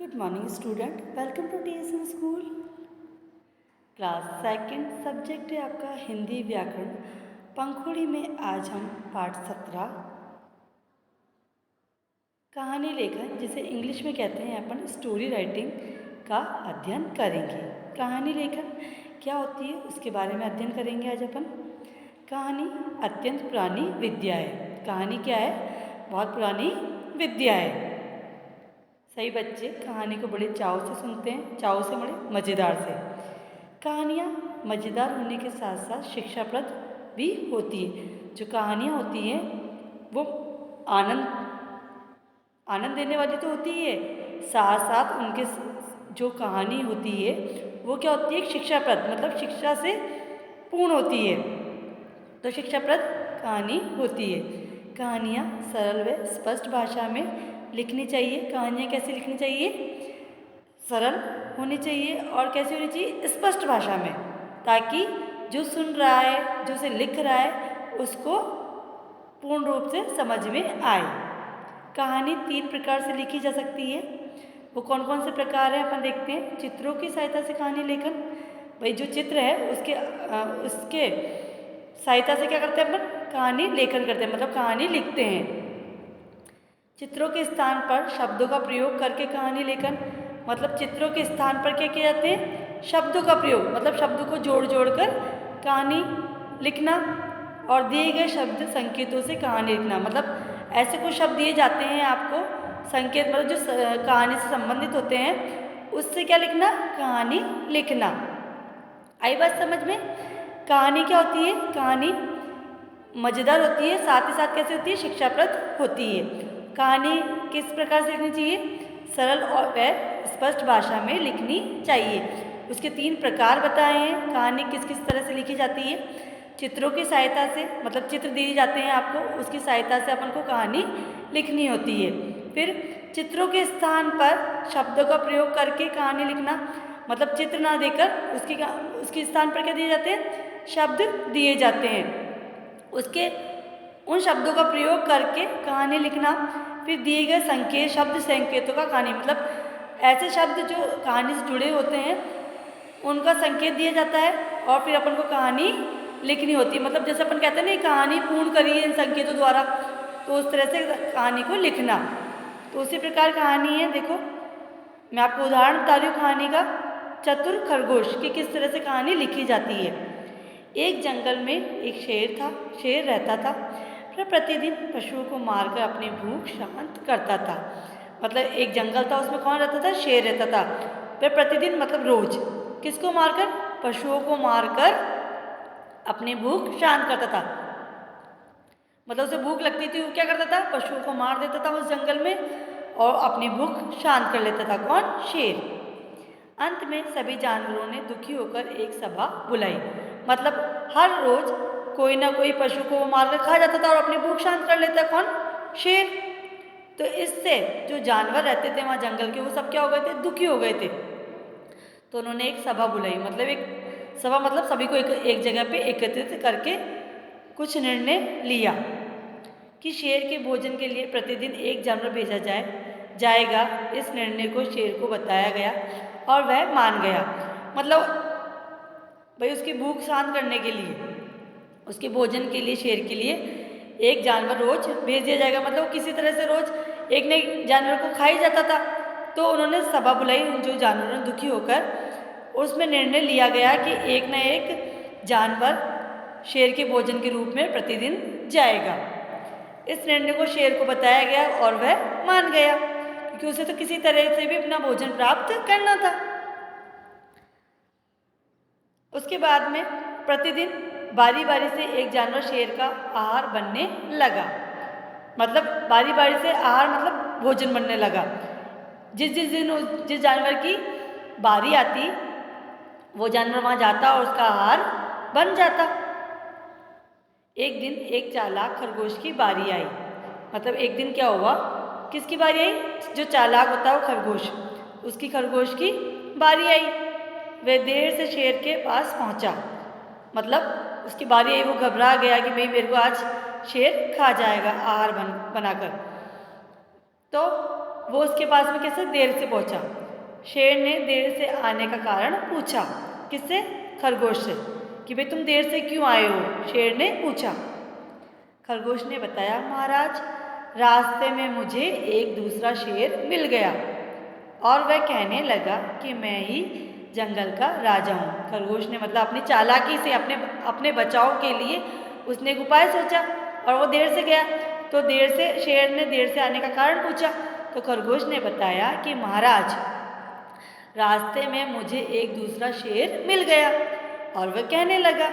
Good morning student, welcome to TSN school. Class second subject है आपका हिंदी व्याकरण। पंखुड़ी में आज हम पाठ 17 कहानी लेखन, जिसे इंग्लिश में कहते हैं अपन स्टोरी राइटिंग, का अध्ययन करेंगे। कहानी लेखन क्या होती है उसके बारे में अध्ययन करेंगे आज अपन। कहानी अत्यंत पुरानी विद्या है। कहानी क्या है? बहुत पुरानी विद्या है। सही बच्चे कहानी को बड़े चाव से सुनते हैं, चाव से बड़े मज़ेदार से। कहानियाँ मज़ेदार होने के साथ साथ शिक्षाप्रद भी होती है। जो कहानियाँ होती हैं वो आनंद देने वाली तो होती है, साथ साथ उनके जो कहानी होती है वो क्या होती है? शिक्षाप्रद, मतलब शिक्षा से पूर्ण होती है। तो शिक्षाप्रद कहानी होती है। कहानियाँ सरल व स्पष्ट भाषा में लिखनी चाहिए। कहानियाँ कैसे लिखनी चाहिए? सरल होनी चाहिए और कैसे होनी चाहिए? स्पष्ट भाषा में, ताकि जो सुन रहा है, जो उसे लिख रहा है, उसको पूर्ण रूप से समझ में आए। कहानी 3 प्रकार से लिखी जा सकती है। वो कौन कौन से प्रकार हैं अपन देखते हैं। चित्रों की सहायता से कहानी लेखन, भाई जो चित्र है उसके सहायता से क्या करते हैं अपन? कहानी लेखन करते हैं, मतलब कहानी लिखते हैं। चित्रों के स्थान पर शब्दों का प्रयोग करके कहानी लेखन, मतलब चित्रों के स्थान पर क्या किए जाते हैं? शब्दों का प्रयोग, मतलब शब्दों को जोड़ जोड़ कर कहानी लिखना। और दिए गए शब्द संकेतों से कहानी लिखना, मतलब ऐसे कुछ शब्द दिए जाते हैं आपको, संकेत मतलब जो कहानी से संबंधित होते हैं, उससे क्या लिखना? कहानी लिखना। आई बात समझ में? कहानी क्या होती है? कहानी मज़ेदार होती है, साथ ही साथ कैसे होती है? शिक्षाप्रद होती है। कहानी किस प्रकार से लिखनी चाहिए? सरल और व स्पष्ट भाषा में लिखनी चाहिए। उसके 3 प्रकार बताए हैं। कहानी किस किस तरह से लिखी जाती है? चित्रों की सहायता से, मतलब चित्र दिए जाते हैं आपको, उसकी सहायता से अपन को कहानी लिखनी होती है। फिर चित्रों के स्थान पर शब्दों का प्रयोग करके कहानी लिखना, मतलब चित्र ना देकर उसके स्थान पर क्या दिए जाते हैं? शब्द दिए जाते हैं। उसके उन शब्दों का प्रयोग करके कहानी लिखना। फिर दिए गए संकेत, शब्द संकेतों का कहानी, मतलब ऐसे शब्द जो कहानी से जुड़े होते हैं उनका संकेत दिया जाता है और फिर अपन को कहानी लिखनी होती है। मतलब जैसे अपन कहते हैं ना, कहानी पूर्ण करिए इन संकेतों द्वारा, तो उस तरह से कहानी को लिखना। तो उसी प्रकार कहानी है। देखो मैं आपको उदाहरण बता रही हूँ कहानी का। चतुर खरगोश की किस तरह से कहानी लिखी जाती है। एक जंगल में एक शेर रहता था। वह प्रतिदिन पशुओं को मारकर अपनी भूख शांत करता था। मतलब एक जंगल था, उसमें कौन रहता था? शेर रहता था। वह प्रतिदिन मतलब रोज किसको मारकर? पशुओं को मारकर अपनी भूख शांत करता था। मतलब उसे भूख लगती थी, वो क्या करता था? पशुओं को मार देता था उस जंगल में और अपनी भूख शांत कर लेता था। कौन? शेर। अंत में सभी जानवरों ने दुखी होकर एक सभा बुलाई। मतलब हर रोज कोई ना कोई पशु को मारकर खा जाता था और अपनी भूख शांत कर लेता। कौन? शेर। तो इससे जो जानवर रहते थे वहाँ जंगल के, वो सब क्या हो गए थे? दुखी हो गए थे। तो उन्होंने एक सभा बुलाई, मतलब एक सभा, मतलब सभी को एक जगह पे एकत्रित करके कुछ निर्णय लिया कि शेर के भोजन के लिए प्रतिदिन एक जानवर भेजा जाएगा। इस निर्णय को शेर को बताया गया और वह मान गया। मतलब भाई उसकी भूख शांत करने के लिए, उसके भोजन के लिए, शेर के लिए एक जानवर रोज भेज दिया जाएगा। मतलब किसी तरह से रोज एक नए जानवर को खा ही जाता था। तो उन्होंने सभा बुलाई उन जो जानवरों ने दुखी होकर, उसमें निर्णय लिया गया कि एक न एक जानवर शेर के भोजन के रूप में प्रतिदिन जाएगा। इस निर्णय को शेर को बताया गया और वह मान गया, क्योंकि उसे तो किसी तरह से भी अपना भोजन प्राप्त करना था। उसके बाद में प्रतिदिन बारी बारी से एक जानवर शेर का आहार बनने लगा। मतलब बारी बारी से आहार मतलब भोजन बनने लगा। जिस जानवर की बारी आती, वो जानवर वहाँ जाता और उसका आहार बन जाता। एक दिन एक चालाक खरगोश की बारी आई। मतलब एक दिन क्या हुआ? किसकी बारी आई? जो चालाक होता है वो खरगोश, उसकी खरगोश की बारी आई। वह देर से शेर के पास पहुंचा। मतलब उसकी बारी आई, वो घबरा गया कि भाई मेरे को आज शेर खा जाएगा आहार बनाकर। तो वो उसके पास में कैसे देर से पहुंचा। शेर ने देर से आने का कारण पूछा। किससे? खरगोश से। कि भाई तुम देर से क्यों आए हो? शेर ने पूछा। खरगोश ने बताया, महाराज रास्ते में मुझे एक दूसरा शेर मिल गया और वह कहने लगा कि मैं ही जंगल का राजा हूँ। खरगोश ने मतलब अपनी चालाकी से अपने बचाव के लिए उसने एक उपाय सोचा और वो देर से गया। तो शेर ने देर से आने का कारण पूछा। तो खरगोश ने बताया कि महाराज रास्ते में मुझे एक दूसरा शेर मिल गया और वह कहने लगा,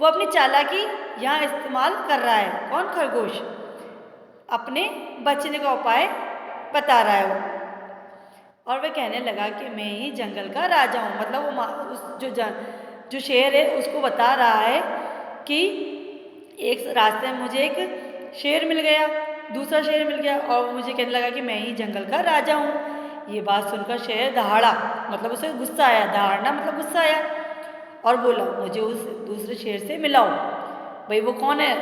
वो अपनी चालाकी यहाँ इस्तेमाल कर रहा है। कौन? खरगोश अपने बचने का उपाय बता रहा है वो। और वह कहने लगा कि मैं ही जंगल का राजा हूँ। मतलब वो जो शेर है उसको बता रहा है कि एक रास्ते में मुझे एक शेर मिल गया, दूसरा शेर मिल गया और मुझे कहने लगा कि मैं ही जंगल का राजा हूँ। ये बात सुनकर शेर दहाड़ा, मतलब उसे गुस्सा आया। दहाड़ना मतलब गुस्सा आया और बोला, मुझे उस दूसरे शेर से मिलाओ। भाई वो कौन है?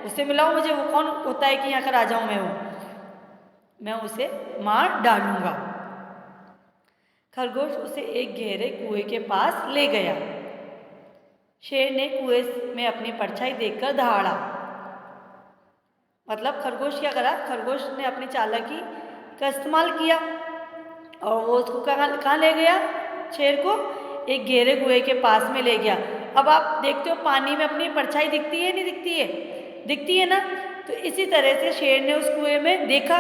उससे मिलाओ मुझे। वो कौन होता है कि यहाँ का राजा हूँ मैं उसे मार डालूंगा। खरगोश उसे एक गहरे कुएं के पास ले गया। शेर ने कुएं में अपनी परछाई देखकर दहाड़ा। मतलब खरगोश क्या करा? खरगोश ने अपनी चालाकी का इस्तेमाल किया और वो उसको कहाँ ले गया? शेर को एक गहरे कुएं के पास में ले गया। अब आप देखते हो पानी में अपनी परछाई दिखती है नहीं दिखती है? दिखती है ना। तो इसी तरह से शेर ने उस कुएं में देखा,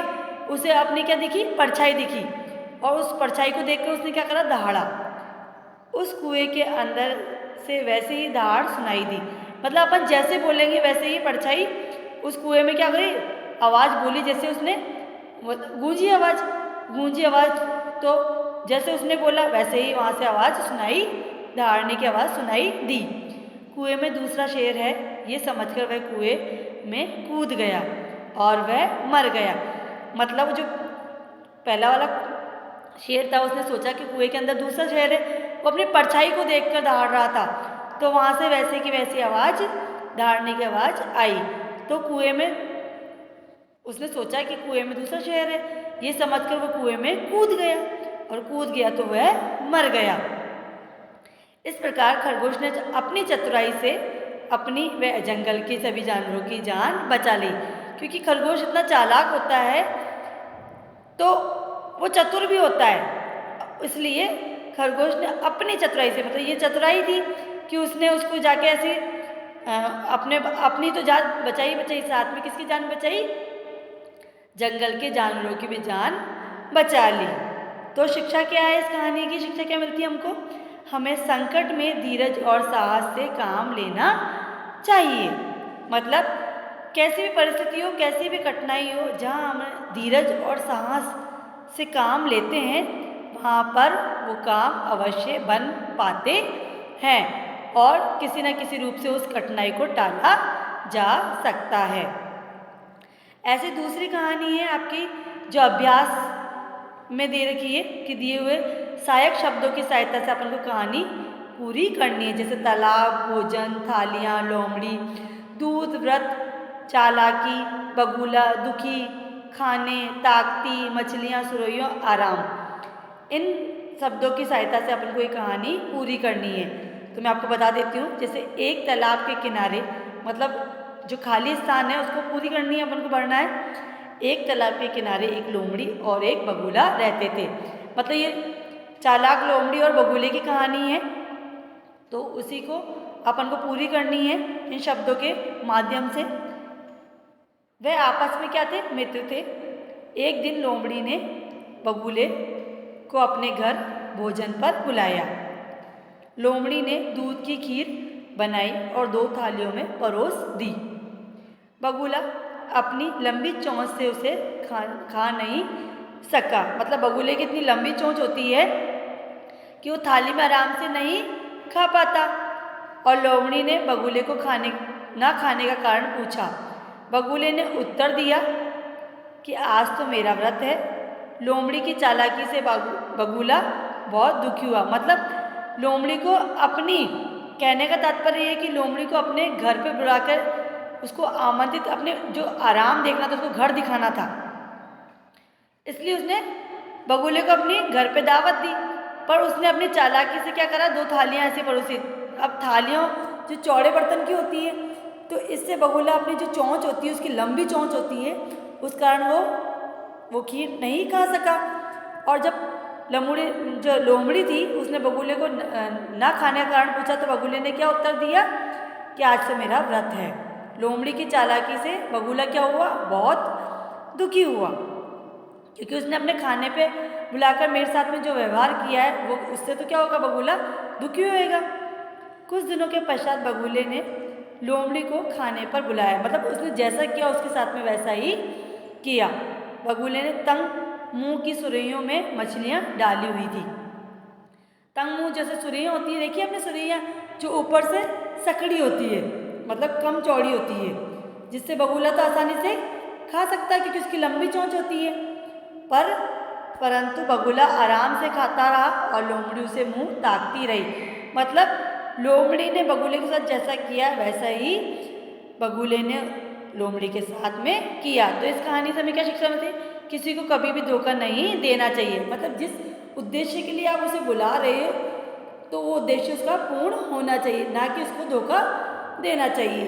उसे अपनी क्या दिखी? परछाई दिखी और उस परछाई को देखकर उसने क्या करा? दहाड़ा। उस कुएं के अंदर से वैसे ही दहाड़ सुनाई दी। मतलब अपन जैसे बोलेंगे वैसे ही परछाई उस कुएं में क्या करी? आवाज़ बोली। जैसे उसने गूंजी आवाज़। तो जैसे उसने बोला वैसे ही वहाँ से आवाज़ सुनाई, दहाड़ने की आवाज़ सुनाई दी। कुएं में दूसरा शेर है ये समझकर वह कुएं में कूद गया और वह मर गया। मतलब जो पहला वाला शेर था उसने सोचा कि कुएं के अंदर दूसरा शेर है, वो अपनी परछाई को देखकर दहाड़ रहा था। तो वहाँ से वैसे की वैसी आवाज़, दहाड़ने की आवाज़ आई। तो कुएं में उसने सोचा कि कुएं में दूसरा शेर है, ये समझकर वो कुएं में कूद गया और कूद गया तो वह मर गया। इस प्रकार खरगोश ने अपनी चतुराई से अपनी व जंगल के सभी जानवरों की जान बचा ली। क्योंकि खरगोश इतना चालाक होता है तो वो चतुर भी होता है, इसलिए खरगोश ने अपनी चतुराई से, मतलब ये चतुराई थी कि उसने उसको जाके ऐसे अपनी तो जान बचाई, साथ में किसकी जान बचाई? जंगल के जानवरों की भी जान बचा ली। तो शिक्षा क्या है इस कहानी की? शिक्षा क्या मिलती है हमको? हमें संकट में धीरज और साहस से काम लेना चाहिए। मतलब कैसी भी परिस्थिति हो, कैसी भी कठिनाई हो, जहाँ हम धीरज और साहस से काम लेते हैं वहाँ पर वो काम अवश्य बन पाते हैं और किसी न किसी रूप से उस कठिनाई को टाला जा सकता है। ऐसी दूसरी कहानी है आपकी जो अभ्यास में दे रखी है कि दिए हुए सहायक शब्दों की सहायता से अपन को कहानी पूरी करनी है। जैसे तालाब, भोजन, थालियाँ, लोमड़ी, दूध, व्रत, चालाकी, बगुला, दुखी, खाने, ताकती, मछलियाँ, सुरैयों, आराम। इन शब्दों की सहायता से अपन को ये कहानी पूरी करनी है। तो मैं आपको बता देती हूँ। जैसे एक तालाब के किनारे, मतलब जो खाली स्थान है उसको पूरी करनी है, अपन को भरना है। एक तालाब के किनारे एक लोमड़ी और एक बगुला रहते थे। मतलब ये चालाक लोमड़ी और बगुले की कहानी है, तो उसी को अपन को पूरी करनी है इन शब्दों के माध्यम से। वह आपस में क्या थे? मित्र थे। एक दिन लोमड़ी ने बगुले को अपने घर भोजन पर बुलाया। लोमड़ी ने दूध की खीर बनाई और 2 थालियों में परोस दी। बगुला अपनी लंबी चोंच से उसे खा नहीं सका। मतलब बगुले की इतनी लंबी चोंच होती है कि वो थाली में आराम से नहीं खा पाता। और लोमड़ी ने बगुले को ना खाने का कारण पूछा। बगुले ने उत्तर दिया कि आज तो मेरा व्रत है। लोमड़ी की चालाकी से बगुला बहुत दुखी हुआ। मतलब लोमड़ी को अपनी, कहने का तात्पर्य है कि लोमड़ी को अपने घर पे बुलाकर उसको आमंत्रित, अपने जो आराम देखना था उसको घर दिखाना था। इसलिए उसने बगुले को अपनी घर पे दावत दी, पर उसने अपनी चालाकी से क्या करा, 2 थालियाँ ऐसी परोसी। अब थालियों जो चौड़े बर्तन की होती है, तो इससे बगुला अपनी जो चोंच होती है, उसकी लंबी चोंच होती है, उस कारण वो खीर नहीं खा सका। और जब जो लोमड़ी थी, उसने बगुले को ना खाने का कारण पूछा, तो बगुले ने क्या उत्तर दिया कि आज से मेरा व्रत है। लोमड़ी की चालाकी से बगुला क्या हुआ, बहुत दुखी हुआ, क्योंकि उसने अपने खाने पे बुलाकर मेरे साथ में जो व्यवहार किया है, वो उससे तो क्या होगा, बगुला दुखी होएगा। कुछ दिनों के पश्चात बगुले ने लोमड़ी को खाने पर बुलाया, मतलब उसने जैसा किया उसके साथ में वैसा ही किया। बगुले ने तंग मुंह की सुरहियों में मछलियाँ डाली हुई थी। तंग मुंह जैसे सुरहियाँ होती है, देखिए अपने सुरहियाँ जो ऊपर से सकड़ी होती है, मतलब कम चौड़ी होती है, जिससे बगुला तो आसानी से खा सकता है क्योंकि उसकी लंबी चोंच होती है। परंतु बगुला आराम से खाता रहा और लोमड़ी उसे मुंह ताकती रही। मतलब लोमड़ी ने बगुले के साथ जैसा किया वैसा ही बगुले ने लोमड़ी के साथ में किया। तो इस कहानी से हमें क्या शिक्षा मिलती है, किसी को कभी भी धोखा नहीं देना चाहिए। मतलब जिस उद्देश्य के लिए आप उसे बुला रहे हो, तो वो उद्देश्य उसका पूर्ण होना चाहिए, ना कि उसको धोखा देना चाहिए।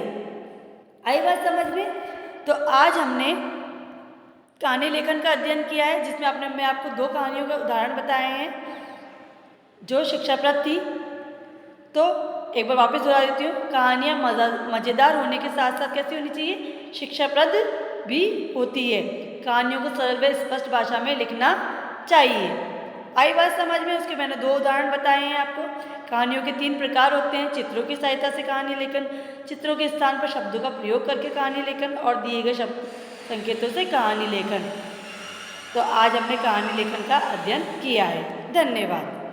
आई बात समझ में? तो आज हमने कहानी लेखन का अध्ययन किया है, जिसमें मैं आपको 2 कहानियों के उदाहरण बताए हैं जो शिक्षाप्रद थी। तो एक बार वापस दोहरा देती हूँ, कहानियाँ मज़ेदार होने के साथ साथ कैसी होनी चाहिए, शिक्षाप्रद भी होती है। कहानियों को सरल व स्पष्ट भाषा में लिखना चाहिए। आई बात समझ में? उसके मैंने 2 उदाहरण बताए हैं आपको। कहानियों के 3 प्रकार होते हैं, चित्रों की सहायता से कहानी लेखन, चित्रों के स्थान पर शब्दों का प्रयोग करके कहानी लेखन, और दिए गए शब्द संकेतों से कहानी लेखन। तो आज हमने कहानी लेखन का अध्ययन किया है। धन्यवाद।